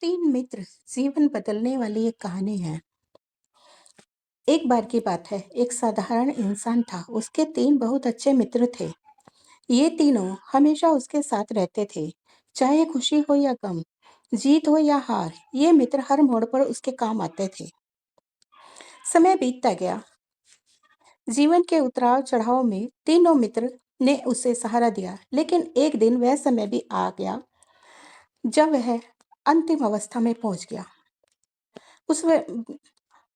तीन मित्र जीवन बदलने वाली एक कहानी है। एक बार की बात है, एक साधारण इंसान था। उसके तीन बहुत अच्छे मित्र थे। ये तीनों हमेशा उसके साथ रहते थे, चाहे खुशी हो या गम, जीत हो या हार। ये मित्र हर मोड़ पर उसके काम आते थे। समय बीतता गया। जीवन के उतार चढ़ाव में तीनों मित्र ने उसे सहारा दिया, लेकिन एक दिन वह समय भी आ गया जब वह अंतिम अवस्था में पहुंच गया। उस वे,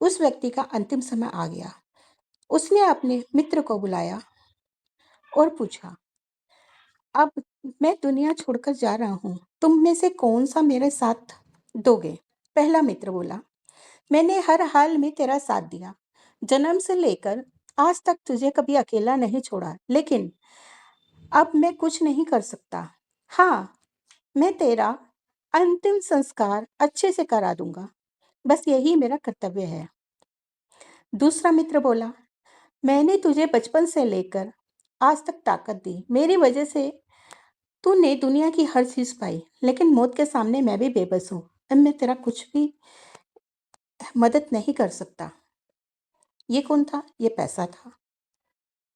उस व्यक्ति का अंतिम समय आ गया। उसने अपने मित्र को बुलाया और पूछा, अब मैं दुनिया छोड़कर जा रहा हूँ, तुम में से कौन सा मेरे साथ दोगे? पहला मित्र बोला, मैंने हर हाल में तेरा साथ दिया। जन्म से लेकर आज तक तुझे कभी अकेला नहीं छोड़ा, लेकिन अब मैं कुछ नहीं कर सकता। हाँ, मैं तेरा अंतिम संस्कार अच्छे से करा दूंगा। बस यही मेरा कर्तव्य है। दूसरा मित्र बोला, मैंने तुझे बचपन से लेकर आज तक ताकत दी। मेरी वजह से तूने दुनिया की हर चीज पाई, लेकिन मौत के सामने मैं भी बेबस हूँ। अब मैं तेरा कुछ भी मदद नहीं कर सकता। ये कौन था? ये पैसा था।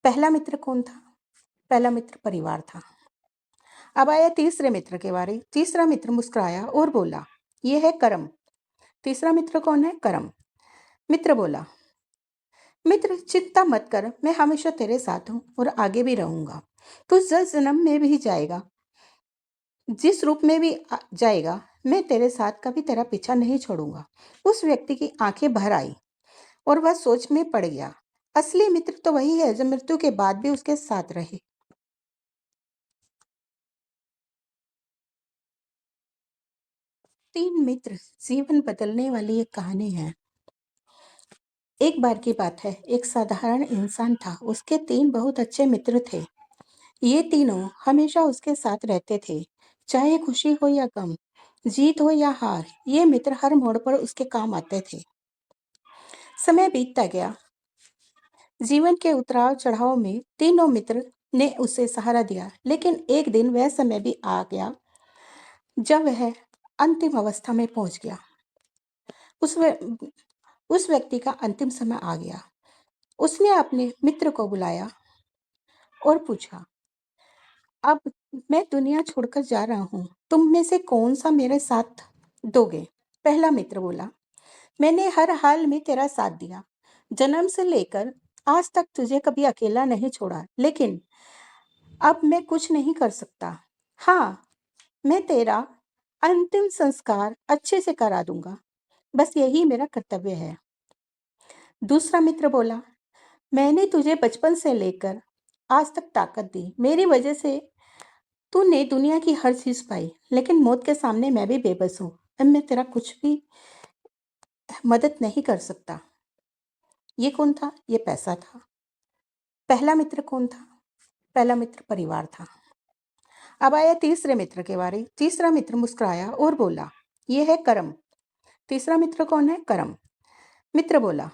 पहला मित्र कौन था? पहला मित्र परिवार था। अब आया तीसरे मित्र के बारे। तीसरा मित्र मुस्कुराया और बोला, ये है कर्म। तीसरा मित्र कौन है? कर्म। मित्र बोला, मित्र चिंता मत कर, मैं हमेशा तेरे साथ हूँ और आगे भी रहूंगा। तू जिस जन्म में भी जाएगा, जिस रूप में भी जाएगा, मैं तेरे साथ कभी तेरा पीछा नहीं छोड़ूंगा। उस व्यक्ति की आंखें भर आई और वह सोच में पड़ गया। असली मित्र तो वही है जो मृत्यु के बाद भी उसके साथ रहे। तीन मित्र जीवन बदलने वाली एक कहानी है। एक बार की बात है, एक साधारण इंसान था। उसके तीन बहुत अच्छे मित्र थे। ये तीनों हमेशा उसके साथ रहते थे, चाहे खुशी हो या गम, जीत हो या हार। ये मित्र हर मोड़ पर उसके काम आते थे। समय बीतता गया। जीवन के उतार चढ़ाव में तीनों मित्र ने उसे सहारा दिया, लेकिन एक दिन वह समय भी आ गया जब वह अंतिम अवस्था में पहुंच गया। उस वे, उस व्यक्ति का अंतिम समय आ गया। उसने अपने मित्र को बुलाया और पूछा, अब मैं दुनिया छोड़कर जा रहा हूँ, तुम में से कौन सा मेरे साथ दोगे? पहला मित्र बोला, मैंने हर हाल में तेरा साथ दिया। जन्म से लेकर आज तक तुझे कभी अकेला नहीं छोड़ा, लेकिन अब मैं कुछ नहीं कर सकता। हाँ, मैं तेरा अंतिम संस्कार अच्छे से करा दूंगा। बस यही मेरा कर्तव्य है। दूसरा मित्र बोला, मैंने तुझे बचपन से लेकर आज तक ताकत दी। मेरी वजह से तूने दुनिया की हर चीज पाई, लेकिन मौत के सामने मैं भी बेबस हूँ। अब मैं तेरा कुछ भी मदद नहीं कर सकता। ये कौन था? ये पैसा था। पहला मित्र कौन था? पहला मित्र परिवार था। अब आया तीसरे मित्र के बारे। तीसरा मित्र मुस्कुराया और बोला, ये है कर्म। तीसरा मित्र कौन है? कर्म। मित्र बोला,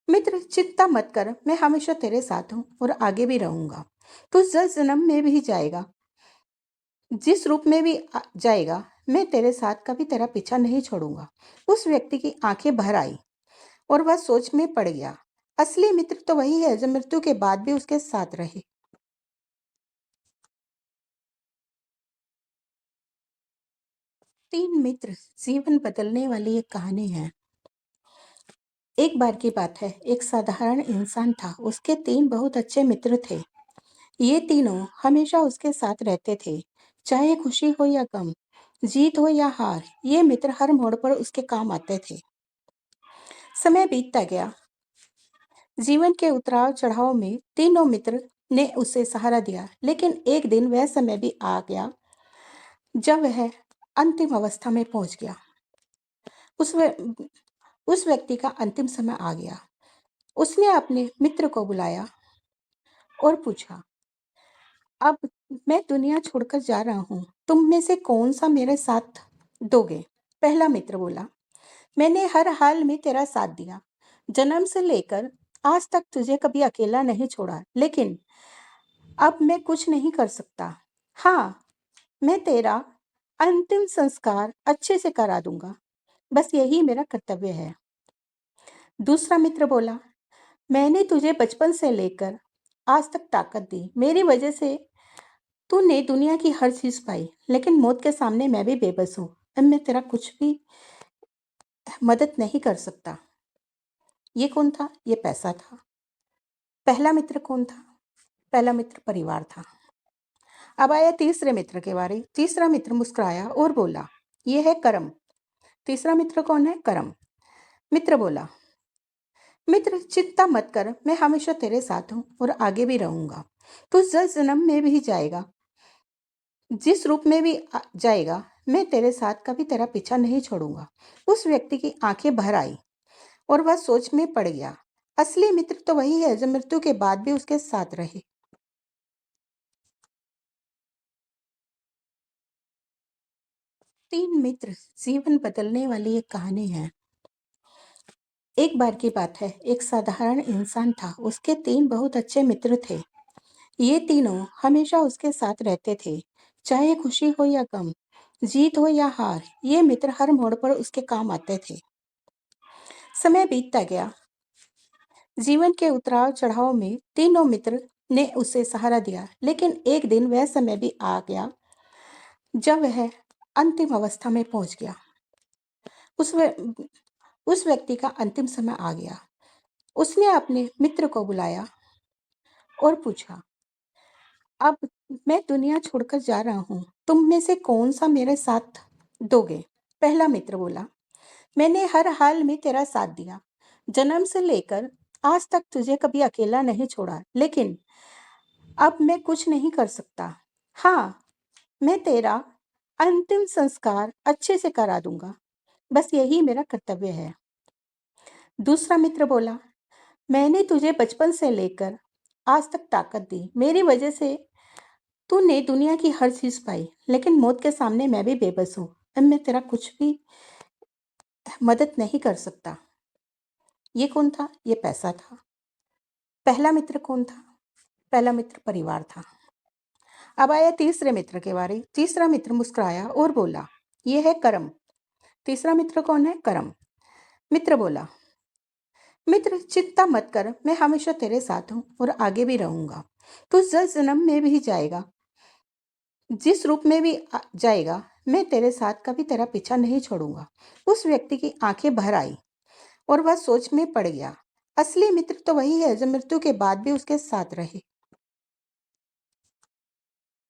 मित्र चिंता मत कर, मैं हमेशा तेरे साथ हूँ और आगे भी रहूंगा। तू जिस जन्म में भी जाएगा, जिस रूप में भी जाएगा, मैं तेरे साथ कभी तेरा पीछा नहीं छोड़ूंगा। उस व्यक्ति की आंखें भर आई और वह सोच में पड़ गया। असली मित्र तो वही है जो मृत्यु के बाद भी उसके साथ रहे। तीन मित्र जीवन बदलने वाली एक कहानी है। एक बार की बात है, एक साधारण इंसान था। उसके तीन बहुत अच्छे मित्र थे। ये तीनों हमेशा उसके साथ रहते थे, चाहे खुशी हो या गम, जीत हो या हार। ये मित्र हर मोड़ पर उसके काम आते थे। समय बीतता गया। जीवन के उतार चढ़ाव में तीनों मित्र ने उसे सहारा दिया, लेकिन एक दिन वह समय भी आ गया जब वह अंतिम अवस्था में पहुंच गया। उस वे, उस व्यक्ति का अंतिम समय आ गया। उसने अपने मित्र को बुलाया और पूछा, अब मैं दुनिया छोड़कर जा रहा हूँ, तुम में से कौन सा मेरे साथ दोगे? पहला मित्र बोला, मैंने हर हाल में तेरा साथ दिया। जन्म से लेकर आज तक तुझे कभी अकेला नहीं छोड़ा, लेकिन अब मैं कुछ नहीं कर सकता। हाँ, मैं तेरा अंतिम संस्कार अच्छे से करा दूंगा, बस यही मेरा कर्तव्य है। दूसरा मित्र बोला, मैंने तुझे बचपन से लेकर आज तक ताकत दी, मेरी वजह से तूने दुनिया की हर चीज पाई, लेकिन मौत के सामने मैं भी बेबस हूँ। अब मैं तेरा कुछ भी मदद नहीं कर सकता। ये कौन था? ये पैसा था। पहला मित्र कौन था? पहला मित्र परिवार था। अब आया तीसरे मित्र के बारे। तीसरा मित्र मुस्कुराया और बोला, ये है कर्म। तीसरा मित्र कौन है? कर्म। मित्र बोला, मित्र चिंता मत कर, मैं हमेशा तेरे साथ हूँ और आगे भी रहूंगा। तू जिस जन्म में भी जाएगा, जिस रूप में भी जाएगा, मैं तेरे साथ कभी तेरा पीछा नहीं छोड़ूंगा। उस व्यक्ति की आंखें भर आई और वह सोच में पड़ गया। असली मित्र तो वही है जो मृत्यु के बाद भी उसके साथ रहे। 3 मित्र जीवन बदलने वाली एक कहानी है। एक बार की बात है, एक साधारण इंसान था। उसके 3 बहुत अच्छे मित्र थे। ये तीनों हमेशा उसके साथ रहते थे, चाहे खुशी हो या गम, जीत हो या हार। ये मित्र हर मोड़ पर उसके काम आते थे। समय बीतता गया। जीवन के उतार चढ़ाव में तीनों मित्र ने उसे सहारा दिया, लेकिन एक दिन वह समय भी आ गया जब वह अंतिम अवस्था में पहुंच गया। उस वे, उस व्यक्ति का अंतिम समय आ गया। उसने अपने मित्र को बुलाया और पूछा, अब मैं दुनिया छोड़कर जा रहा हूँ, तुम में से कौन सा मेरे साथ दोगे? पहला मित्र बोला, मैंने हर हाल में तेरा साथ दिया, जन्म से लेकर आज तक तुझे कभी अकेला नहीं छोड़ा, लेकिन अब मैं कुछ नहीं कर सकता। हाँ, मैं तेरा अंतिम संस्कार अच्छे से करा दूंगा, बस यही मेरा कर्तव्य है। दूसरा मित्र बोला, मैंने तुझे बचपन से लेकर आज तक ताकत दी, मेरी वजह से तूने दुनिया की हर चीज पाई, लेकिन मौत के सामने मैं भी बेबस हूँ। अब मैं तेरा कुछ भी मदद नहीं कर सकता। ये कौन था? ये पैसा था। पहला मित्र कौन था? पहला मित्र परिवार था। अब आया तीसरे मित्र के बारे। तीसरा मित्र मुस्कुराया और बोला, ये है कर्म। तीसरा मित्र कौन है? कर्म। मित्र बोला, मित्र चिंता मत कर, मैं हमेशा तेरे साथ हूँ और आगे भी रहूंगा। तू जिस जन्म में भी जाएगा, जिस रूप में भी जाएगा, मैं तेरे साथ कभी तेरा पीछा नहीं छोड़ूंगा। उस व्यक्ति की आंखें भर आई और वह सोच में पड़ गया। असली मित्र तो वही है जो मृत्यु के बाद भी उसके साथ रहे।